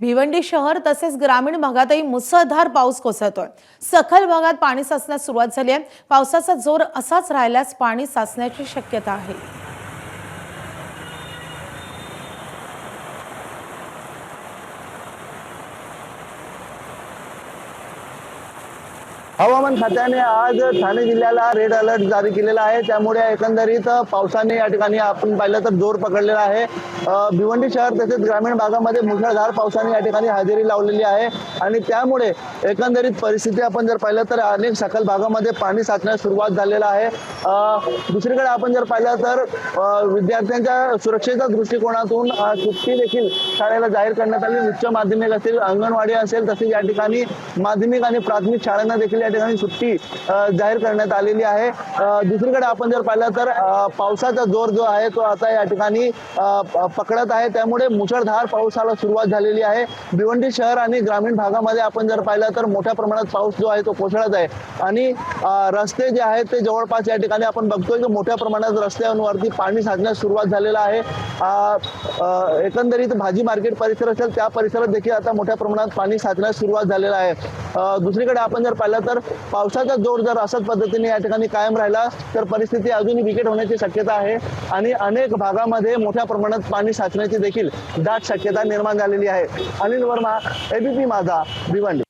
भिवंडी शहर तसेच ग्रामीण भागातही मुसळधार पाऊस कोसळतोय। सखल भागात पाणी साचण्यास सुरुवात झाली आहे। पावसाचा जोर असाच राहिल्यास पाणी साचण्याची शक्यता आहे। हवामान खात्याने आज ठाणे जिल्ह्याला रेड अलर्ट जारी केलेला आहे। त्यामुळे एकंदरीत पावसाने या ठिकाणी आपण पाहिलं तर जोर पकडलेला आहे। भिवंडी शहर तसेच ग्रामीण भागामध्ये मुसळधार पावसाने या ठिकाणी हजेरी लावलेली आहे आणि त्यामुळे एकंदरीत परिस्थिती आपण जर पाहिलं तर अनेक सखल भागामध्ये पाणी साचण्यास सुरुवात झालेला आहे। दुसरीकडे आपण जर पाहिलं तर विद्यार्थ्यांच्या सुरक्षेच्या दृष्टिकोनातून सुट्टी देखील शाळेला जाहीर करण्यात आली। उच्च माध्यमिक असेल, अंगणवाडी असेल, तसेच या ठिकाणी माध्यमिक आणि प्राथमिक शाळांना देखील या ठिकाणी सुट्टी जाहीर करण्यात आलेली आहे। दुसरीकडे आपण जर पाहिलं तर पावसाचा जोर जो आहे तो आता या ठिकाणी पकडत आहे। त्यामुळे मुसळधार पावसाला सुरुवात झालेली आहे। भिवंडी शहर आणि ग्रामीण भागामध्ये आपण जर पाहिलं तर मोठ्या प्रमाणात पाऊस जो आहे तो कोसळत आहे आणि रस्ते जे आहेत ते जवळपास या ठिकाणी आपण बघतोय की मोठ्या प्रमाणात रस्त्यांवरती पाणी साचण्यास सुरुवात झालेला आहे। एकंदरीत भाजी मार्केट परिसर असेल त्या परिसरात देखील आता मोठ्या प्रमाणात पाणी साचण्यास सुरुवात झालेला आहे। दुसरीकडे आपण जर पाहिलं तर पावसाचा जोर जर अशाच पद्धतीने या ठिकाणी कायम राहिला तर परिस्थिती अजूनही बिकट होण्याची शक्यता आहे आणि अनेक भागामध्ये मोठ्या प्रमाणात पाणी साचण्याची देखील दाट शक्यता निर्माण झालेली आहे। अनिल वर्मा, एबीपी माझा, भिवंडी।